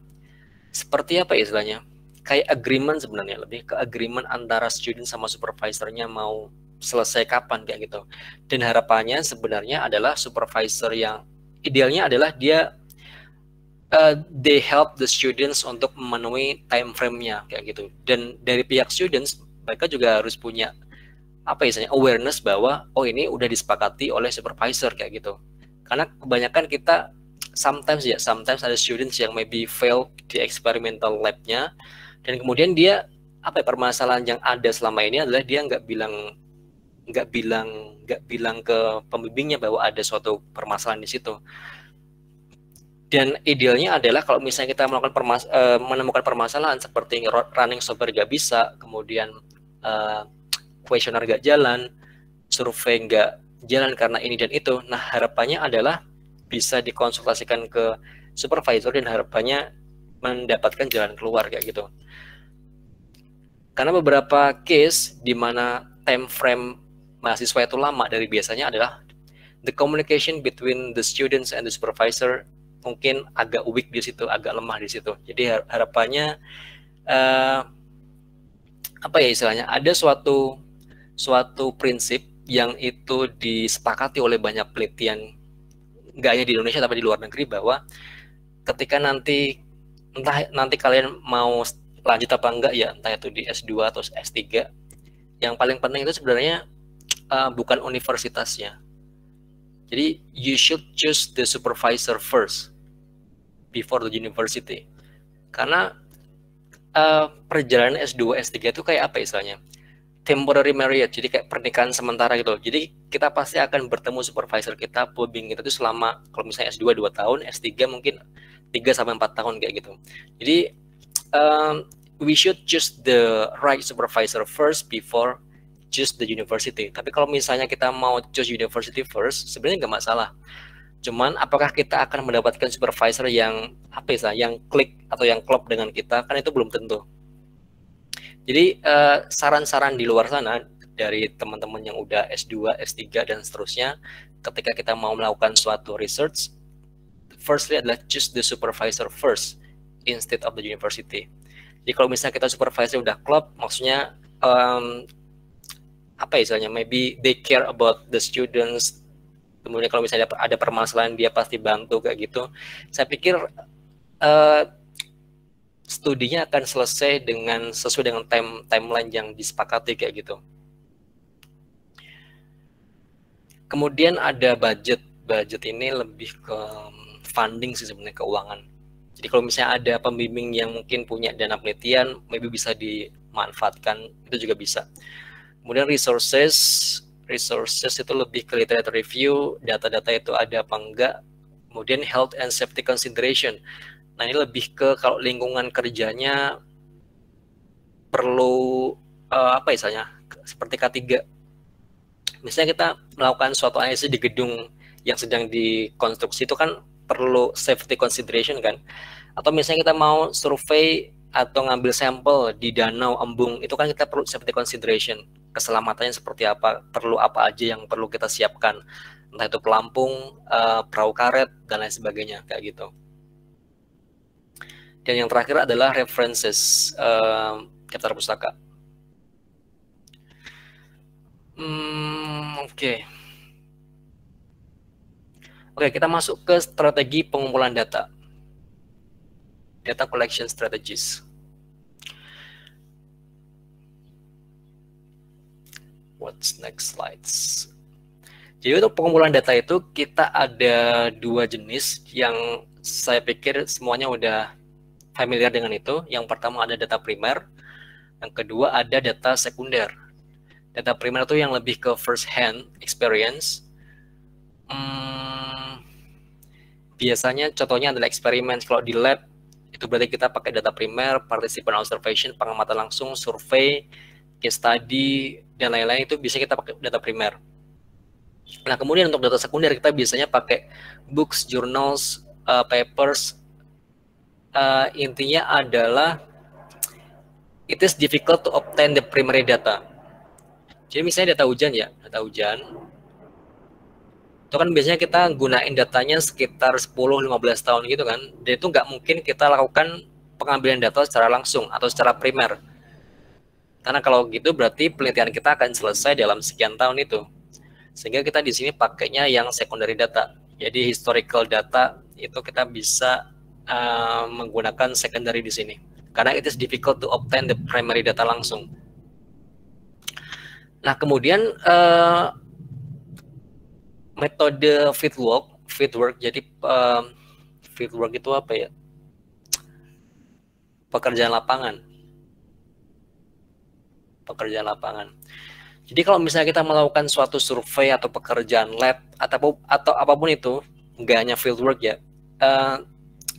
seperti apa istilahnya? Kayak agreement sebenarnya, lebih ke agreement antara student sama supervisornya mau selesai kapan kayak gitu. Dan harapannya sebenarnya adalah supervisor yang idealnya adalah dia they help the students untuk memenuhi time frame-nya kayak gitu. Dan dari pihak students mereka juga harus punya apa istilahnya awareness bahwa oh ini udah disepakati oleh supervisor kayak gitu. Karena kebanyakan kita sometimes ada students yang maybe fail di experimental lab-nya dan kemudian dia apa ya, permasalahan yang ada selama ini adalah dia nggak bilang ke pembimbingnya bahwa ada suatu permasalahan di situ. Dan idealnya adalah kalau misalnya kita melakukan menemukan permasalahan seperti running software nggak bisa, kemudian kuesioner nggak jalan, survei nggak jalan karena ini dan itu, nah harapannya adalah bisa dikonsultasikan ke supervisor dan harapannya mendapatkan jalan keluar kayak gitu. Karena beberapa case di mana time frame mahasiswa itu lama dari biasanya adalah the communication between the students and the supervisor mungkin agak weak di situ, agak lemah di situ. Jadi harapannya apa ya istilahnya, ada suatu prinsip yang itu disepakati oleh banyak penelitian, nggak hanya di Indonesia tapi di luar negeri, bahwa ketika nanti kalian mau lanjut apa enggak ya, entah itu di S2 atau S3, yang paling penting itu sebenarnya bukan universitasnya. Jadi you should choose the supervisor first before the university. Karena perjalanan S2, S3 itu kayak apa istilahnya? Temporary marriage, jadi kayak pernikahan sementara gitu. Jadi kita pasti akan bertemu supervisor kita, pembimbing kita itu selama, kalau misalnya S2 2 tahun, S3 mungkin 3-4 tahun kayak gitu. Jadi we should choose the right supervisor first before choose the university. Tapi kalau misalnya kita mau choose university first, sebenarnya nggak masalah. Cuman apakah kita akan mendapatkan supervisor yang apa ya, yang klik atau yang klop dengan kita, kan itu belum tentu. Jadi saran-saran di luar sana dari teman-teman yang udah S2, S3 dan seterusnya, ketika kita mau melakukan suatu research, firstly adalah choose the supervisor first instead of the university. Jadi kalau misalnya kita supervisor udah klop, maksudnya apa istilahnya, maybe they care about the students, kemudian kalau misalnya ada permasalahan dia pasti bantu kayak gitu, saya pikir studinya akan selesai dengan sesuai dengan timeline yang disepakati kayak gitu. Kemudian ada budget ini lebih ke funding sih sebenarnya, keuangan. Jadi kalau misalnya ada pembimbing yang mungkin punya dana penelitian, maybe bisa dimanfaatkan, itu juga bisa. Kemudian resources itu lebih ke literature review, data-data itu ada apa enggak. Kemudian health and safety consideration. Nah ini lebih ke kalau lingkungan kerjanya perlu apa misalnya seperti K3. Misalnya kita melakukan suatu analisis di gedung yang sedang dikonstruksi, itu kan perlu safety consideration kan. Atau misalnya kita mau survei atau ngambil sampel di danau, embung, itu kan kita perlu safety consideration. Keselamatannya seperti apa, perlu apa aja yang perlu kita siapkan, entah itu pelampung, perahu karet, dan lain sebagainya, kayak gitu. Dan yang terakhir adalah references daftar pustaka. Oke, kita masuk ke strategi pengumpulan data. Data collection strategies. What's next slides? Jadi untuk pengumpulan data itu kita ada 2 jenis yang saya pikir semuanya udah familiar dengan itu. Yang pertama ada data primer, yang kedua ada data sekunder. Data primer itu yang lebih ke first hand experience. Biasanya contohnya adalah eksperimen. Kalau di lab itu berarti kita pakai data primer, participant observation, pengamatan langsung, survei, case study, dan lain-lain, itu bisa kita pakai data primer. Nah, kemudian untuk data sekunder kita biasanya pakai books, journals, papers. Intinya adalah it is difficult to obtain the primary data. Jadi misalnya data hujan ya, data hujan. Itu kan biasanya kita gunain datanya sekitar 10-15 tahun gitu kan. Dan itu nggak mungkin kita lakukan pengambilan data secara langsung atau secara primer. Karena kalau gitu berarti penelitian kita akan selesai dalam sekian tahun itu. Sehingga kita di sini pakainya yang secondary data. Jadi historical data itu kita bisa menggunakan secondary di sini. Karena it is difficult to obtain the primary data langsung. Nah, kemudian metode fieldwork. Jadi fieldwork itu apa ya? Pekerjaan lapangan. Jadi kalau misalnya kita melakukan suatu survei atau pekerjaan lab atau apapun itu, nggak hanya fieldwork ya,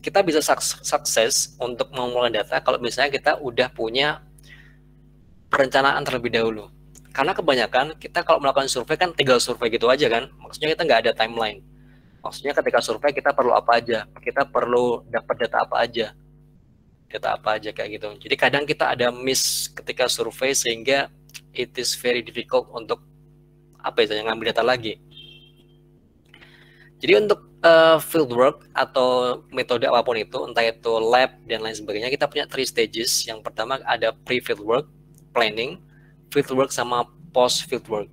kita bisa sukses untuk mengumpulkan data kalau misalnya kita udah punya perencanaan terlebih dahulu. Karena kebanyakan kita kalau melakukan survei kan tinggal survei gitu aja kan, maksudnya kita nggak ada timeline. Maksudnya ketika survei kita perlu apa aja, kita perlu dapat data apa aja kayak gitu. Jadi kadang kita ada miss ketika survei sehingga it is very difficult untuk ngambil data lagi. Jadi untuk fieldwork atau metode apapun itu, entah itu lab dan lain sebagainya, kita punya 3 stages. Yang pertama ada pre-fieldwork, planning, fieldwork sama post-fieldwork.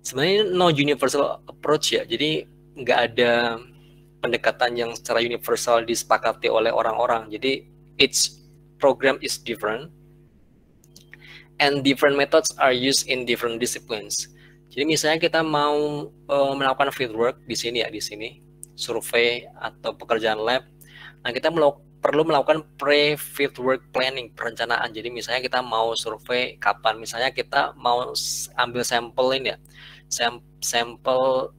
Sebenarnya no universal approach ya, jadi nggak ada pendekatan yang secara universal disepakati oleh orang-orang. Jadi each program is different and different methods are used in different disciplines. Jadi misalnya kita mau melakukan fieldwork di sini, survei atau pekerjaan lab. Nah, kita perlu melakukan pre-fieldwork planning, perencanaan. Jadi misalnya kita mau survei kapan, misalnya kita mau ambil sampel ini ya, sampel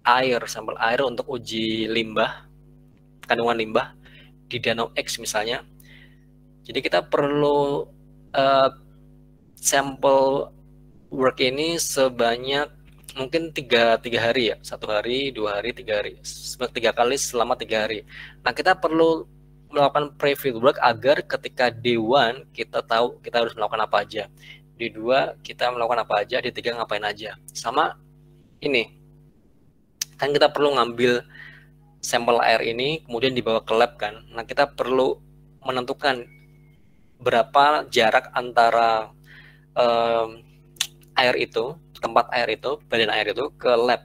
air untuk uji limbah, kandungan limbah di danau X misalnya. Jadi kita perlu sampel work ini sebanyak mungkin 3 hari ya, 1 hari, 2 hari, 3 hari, 3 kali selama 3 hari. Nah, kita perlu melakukan pre-field work agar ketika day 1 kita tahu kita harus melakukan apa aja, day 2 kita melakukan apa aja, day 3 ngapain aja. Sama ini kan kita perlu ngambil sampel air ini kemudian dibawa ke lab kan. Nah, kita perlu menentukan berapa jarak antara air itu, tempat air itu, badan air itu ke lab.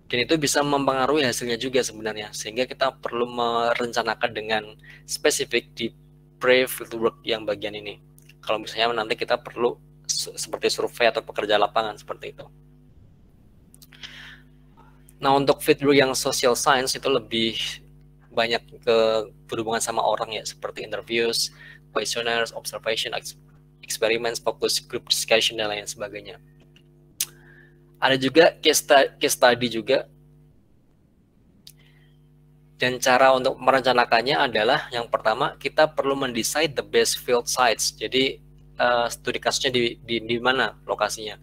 Dan itu bisa mempengaruhi hasilnya juga sebenarnya, sehingga kita perlu merencanakan dengan spesifik di pre-fieldwork yang bagian ini. Kalau misalnya nanti kita perlu seperti survei atau pekerjaan lapangan seperti itu. Nah, untuk fieldwork yang social science itu lebih banyak berhubungan sama orang ya, seperti interviews, questionnaires, observation, experiments, focus group discussion, dan lain sebagainya. Ada juga case study juga. Dan cara untuk merencanakannya adalah yang pertama kita perlu mendesain the best field sites. Jadi studi kasusnya di mana lokasinya.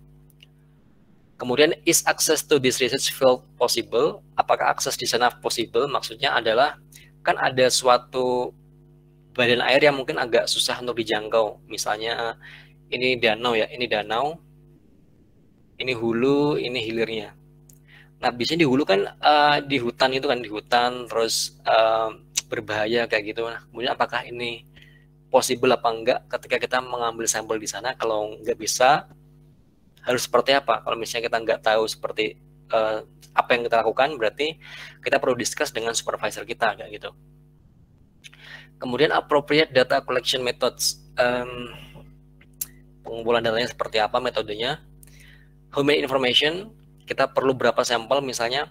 Kemudian is access to this research field possible? Apakah akses di sana possible? Maksudnya adalah kan ada suatu badan air yang mungkin agak susah untuk dijangkau. Misalnya ini danau ya, ini danau, ini hulu, ini hilirnya. Nah, biasanya di hulu kan di hutan itu kan, di hutan terus berbahaya kayak gitu. Nah, kemudian apakah ini possible apa enggak ketika kita mengambil sampel di sana? Kalau nggak bisa, harus seperti apa? Kalau misalnya kita nggak tahu seperti apa yang kita lakukan, berarti kita perlu discuss dengan supervisor kita kayak gitu. Kemudian appropriate data collection methods. Pengumpulan datanya seperti apa metodenya? How many information? Kita perlu berapa sampel misalnya?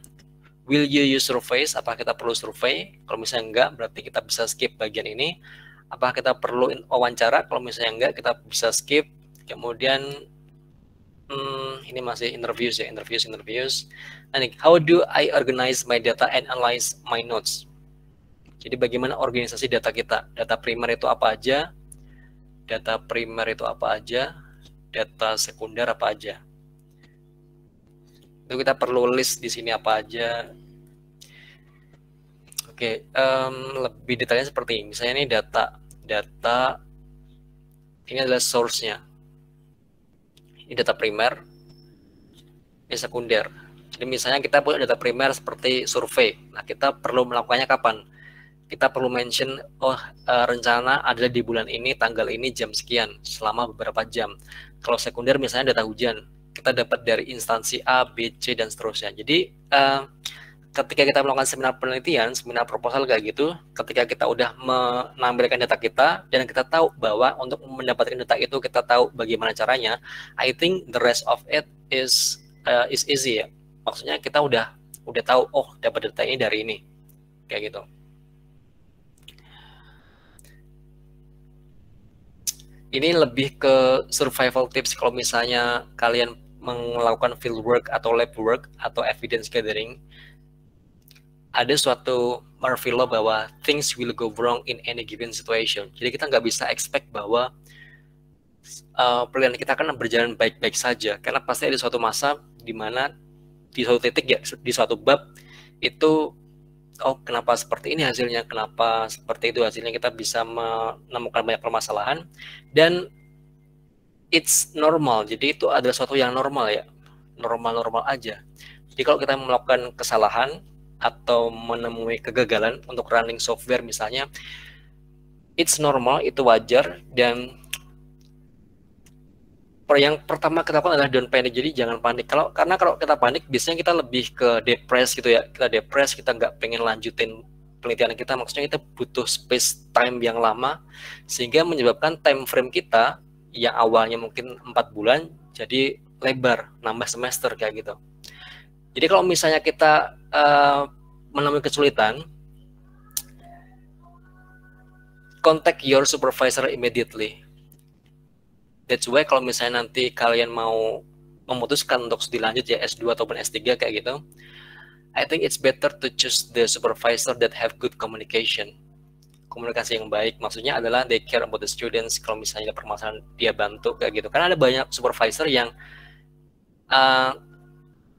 Will you use surveys? Apakah kita perlu survei? Kalau misalnya enggak, berarti kita bisa skip bagian ini. Apakah kita perlu wawancara? Kalau misalnya enggak, kita bisa skip. Kemudian ini masih interviews ya, interviews. Nah, how do I organize my data and analyze my notes? Jadi bagaimana organisasi data kita? Data primer itu apa aja? Data primer itu apa aja? Data sekunder apa aja? Itu kita perlu list di sini apa aja. Oke, lebih detailnya seperti ini. Misalnya ini data ini adalah source-nya. Ini data primer, ini sekunder. Jadi misalnya kita punya data primer seperti survei. Nah, kita perlu melakukannya kapan? Kita perlu mention, rencana adalah di bulan ini, tanggal ini, jam sekian, selama beberapa jam. Kalau sekunder misalnya data hujan, kita dapat dari instansi A, B, C, dan seterusnya. Jadi ketika kita melakukan seminar penelitian, seminar proposal kayak gitu, ketika kita udah menampilkan data kita, dan kita tahu bahwa untuk mendapatkan data itu kita tahu bagaimana caranya, I think the rest of it is easy ya. Maksudnya kita udah tahu, dapat data ini dari ini, kayak gitu. Ini lebih ke survival tips kalau misalnya kalian melakukan field work atau lab work atau evidence gathering. Ada suatu Murphy Law bahwa things will go wrong in any given situation. Jadi kita nggak bisa expect bahwa penelitian kita akan berjalan baik-baik saja. Karena pasti ada suatu masa di mana di suatu titik ya, di suatu bab itu kenapa seperti ini hasilnya, kenapa seperti itu hasilnya, kita bisa menemukan banyak permasalahan dan it's normal. Jadi itu adalah sesuatu yang normal ya, normal aja. Jadi kalau kita melakukan kesalahan atau menemui kegagalan untuk running software misalnya, it's normal, itu wajar. Dan yang pertama kita lakukan adalah don't panic. Jadi jangan panik. Karena kalau kita panik, biasanya kita lebih ke depres gitu ya. Kita depres, kita nggak pengen lanjutin penelitian kita. Maksudnya kita butuh space time yang lama, sehingga menyebabkan time frame kita yang awalnya mungkin 4 bulan, jadi lebar, nambah semester kayak gitu. Jadi kalau misalnya kita menemui kesulitan, contact your supervisor immediately. That's why kalau misalnya nanti kalian mau memutuskan untuk studi lanjut ya S2 ataupun S3 kayak gitu, I think it's better to choose the supervisor that have good communication. Komunikasi yang baik, maksudnya adalah they care about the students. Kalau misalnya ada permasalahan, dia bantu kayak gitu. Karena ada banyak supervisor yang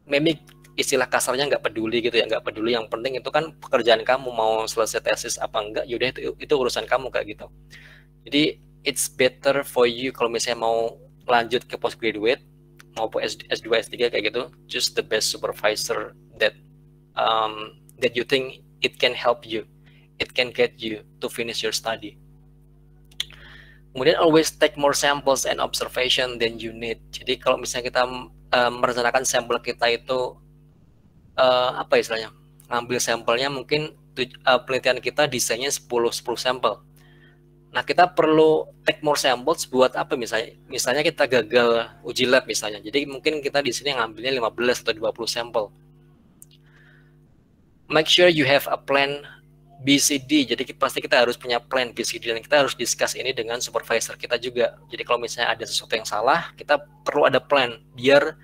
memang istilah kasarnya nggak peduli gitu ya, nggak peduli. Yang penting itu kan pekerjaan kamu, mau selesai tesis apa enggak, yaudah itu urusan kamu kayak gitu. Jadi it's better for you kalau misalnya mau lanjut ke postgraduate maupun S2, S3 kayak gitu, choose the best supervisor that you think it can help you, it can get you to finish your study. Kemudian always take more samples and observation than you need. Jadi kalau misalnya kita merencanakan sampel kita itu apa istilahnya, ngambil sampelnya mungkin penelitian kita desainnya 10 sampel. Nah, kita perlu take more samples buat apa misalnya? Misalnya kita gagal uji lab misalnya. Jadi mungkin kita di sini ngambilnya 15 atau 20 sampel. Make sure you have a plan BCD. Jadi pasti kita harus punya plan BCD dan kita harus discuss ini dengan supervisor kita juga. Jadi kalau misalnya ada sesuatu yang salah, kita perlu ada plan biar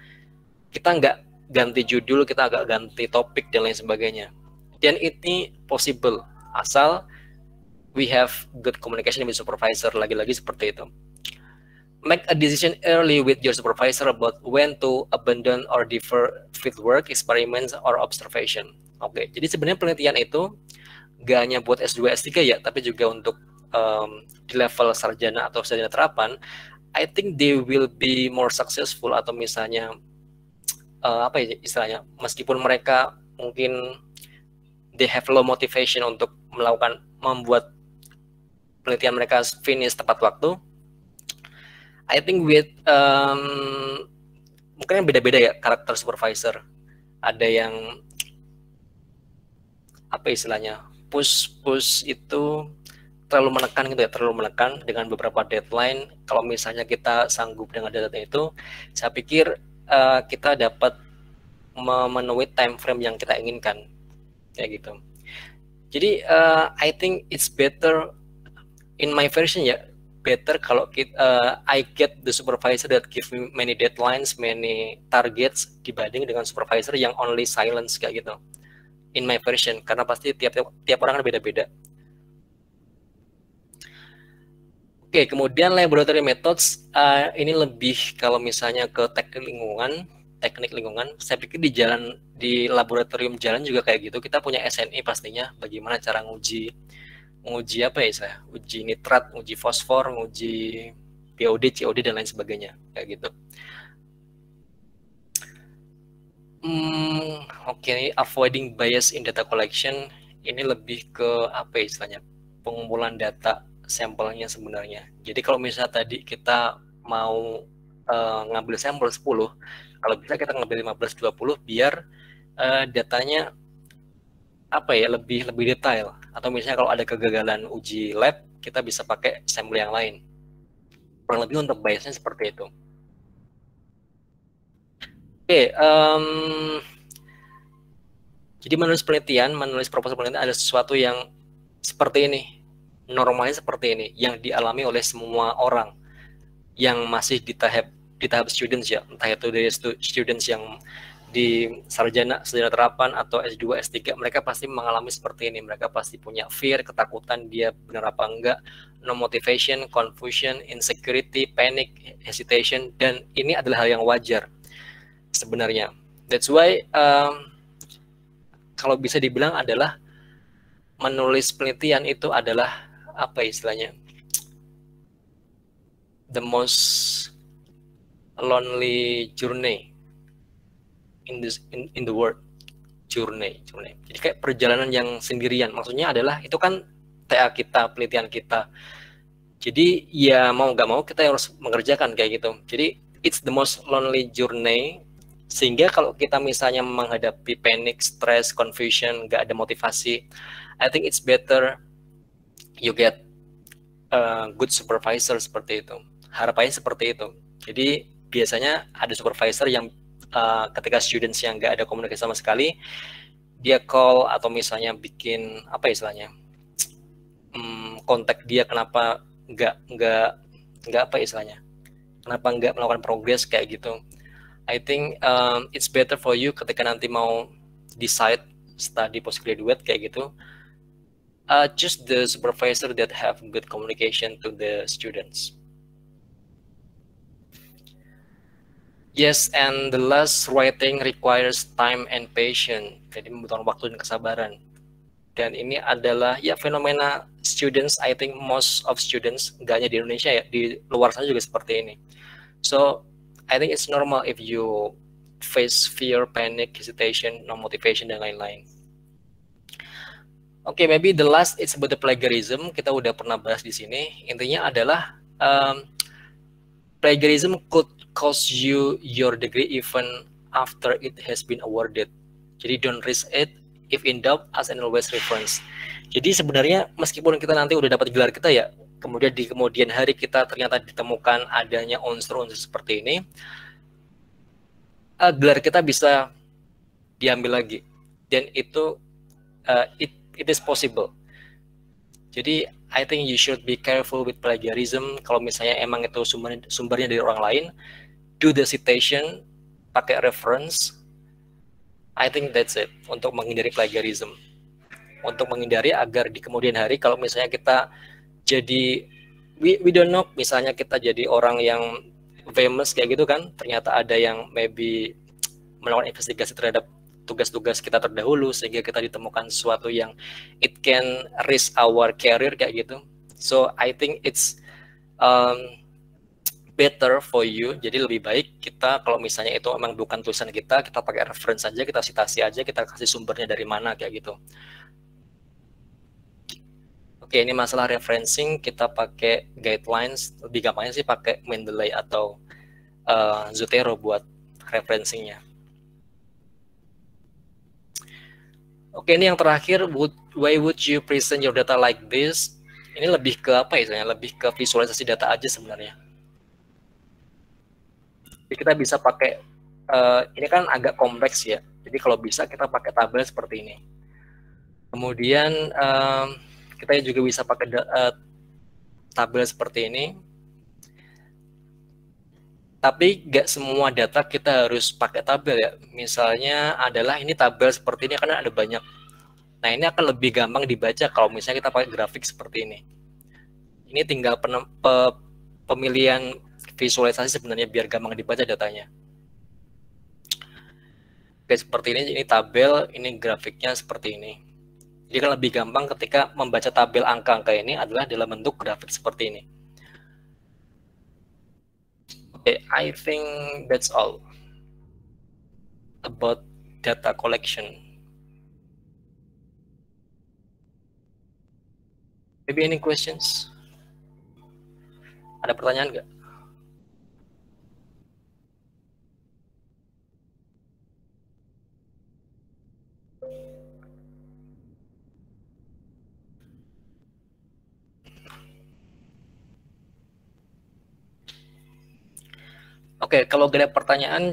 kita nggak ganti judul, kita agak ganti topik dan lain sebagainya. Dan ini possible asal we have good communication with supervisor. Lagi-lagi seperti itu. Make a decision early with your supervisor about when to abandon or defer fieldwork, experiments, or observation. Oke, jadi sebenarnya penelitian itu gak hanya buat S2, S3 ya, tapi juga untuk di level sarjana atau sarjana terapan. I think they will be more successful, atau misalnya apa ya istilahnya, meskipun mereka mungkin they have low motivation untuk membuat penelitian mereka finish tepat waktu. I think with mungkin yang beda-beda ya karakter supervisor. Ada yang apa istilahnya, push itu terlalu menekan gitu ya, terlalu menekan dengan beberapa deadline. Kalau misalnya kita sanggup dengan data itu, saya pikir kita dapat memenuhi time frame yang kita inginkan, kayak gitu. Jadi I think it's better in my version ya, better kalau I get the supervisor that give me many deadlines, many targets, dibanding dengan supervisor yang only silence kayak gitu. In my version, karena pasti tiap orang kan beda-beda. Oke, kemudian laboratory methods ini lebih kalau misalnya ke teknik lingkungan. Saya pikir di laboratorium jalan juga kayak gitu. Kita punya SNI pastinya, bagaimana cara nguji apa ya saya, uji nitrat, uji fosfor, uji POD, COD dan lain sebagainya kayak gitu. Oke, avoiding bias in data collection ini lebih ke apa ya istilahnya, pengumpulan data sampelnya sebenarnya. Jadi kalau misalnya tadi kita mau ngambil sampel 10, kalau bisa kita ngambil 15-20 biar datanya apa ya lebih detail. Atau misalnya kalau ada kegagalan uji lab, kita bisa pakai sampel yang lain. Kurang lebih untuk biasnya seperti itu. Oke, jadi menulis proposal penelitian ada sesuatu yang seperti ini, normalnya seperti ini, yang dialami oleh semua orang yang masih di tahap students ya, entah itu dari students yang di sarjana terapan atau S2, S3, mereka pasti mengalami seperti ini. Mereka pasti punya fear, ketakutan dia benar apa enggak, no motivation, confusion, insecurity, panic, hesitation, dan ini adalah hal yang wajar sebenarnya. That's why kalau bisa dibilang adalah menulis penelitian itu adalah apa istilahnya, the most lonely journey in the world. Journey. Jadi kayak perjalanan yang sendirian. Maksudnya adalah itu kan TA kita, penelitian kita. Jadi ya mau nggak mau kita harus mengerjakan kayak gitu. Jadi it's the most lonely journey. Sehingga kalau kita misalnya menghadapi panic, stress, confusion, nggak ada motivasi, I think it's better you get a good supervisor seperti itu. Harapannya seperti itu. Jadi biasanya ada supervisor yang ketika students yang nggak ada komunikasi sama sekali, dia call atau misalnya bikin apa istilahnya, kontak dia kenapa nggak apa istilahnya, kenapa nggak melakukan progres kayak gitu. I think it's better for you ketika nanti mau decide study postgraduate kayak gitu, choose the supervisor that have good communication to the students. Yes, and the last, writing requires time and patience. Jadi membutuhkan waktu dan kesabaran. Dan ini adalah ya fenomena students. I think most of students, nggak hanya di Indonesia ya, di luar sana juga seperti ini. So I think it's normal if you face fear, panic, hesitation, no motivation dan lain-lain. Oke, maybe the last it's about the plagiarism. Kita udah pernah bahas di sini. Intinya adalah plagiarism could cost you your degree even after it has been awarded. Jadi don't risk it. If in doubt, ask and always reference. Jadi sebenarnya meskipun kita nanti udah dapat gelar kita ya, kemudian di kemudian hari kita ternyata ditemukan adanya unsur-unsur seperti ini, gelar kita bisa diambil lagi. Dan itu it is possible. Jadi I think you should be careful with plagiarism. Kalau misalnya emang itu sumbernya dari orang lain, do the citation, pakai reference. I think that's it untuk menghindari plagiarism. untuk menghindari agar di kemudian hari kalau misalnya kita jadi we don't know, misalnya kita jadi orang yang famous kayak gitu kan, ternyata ada yang maybe melakukan investigasi terhadap tugas-tugas kita terdahulu sehingga kita ditemukan sesuatu yang it can risk our career kayak gitu. So I think it's better for you. Jadi lebih baik kita kalau misalnya itu memang bukan tulisan kita pakai reference aja, kita citasi aja, kita kasih sumbernya dari mana kayak gitu. Oke, ini masalah referencing, kita pakai guidelines, lebih gampangnya sih pakai Mendeley atau Zotero buat referencingnya. Oke, ini yang terakhir, why would you present your data like this? Ini lebih ke apa ya? Lebih ke visualisasi data aja sebenarnya. Jadi kita bisa pakai, ini kan agak kompleks ya. Jadi kalau bisa kita pakai tabel seperti ini. Kemudian kita juga bisa pakai tabel seperti ini. Tapi nggak semua data kita harus pakai tabel ya. Misalnya adalah ini tabel seperti ini karena ada banyak. Nah ini akan lebih gampang dibaca kalau misalnya kita pakai grafik seperti ini. Ini tinggal pemilihan visualisasi sebenarnya biar gampang dibaca datanya. Oke, seperti ini tabel, ini grafiknya seperti ini. Jadi kan lebih gampang ketika membaca tabel angka-angka ini adalah dalam bentuk grafik seperti ini. Okay, I think that's all about data collection. Maybe any questions? Ada pertanyaan nggak? Oke, kalau gak ada pertanyaan,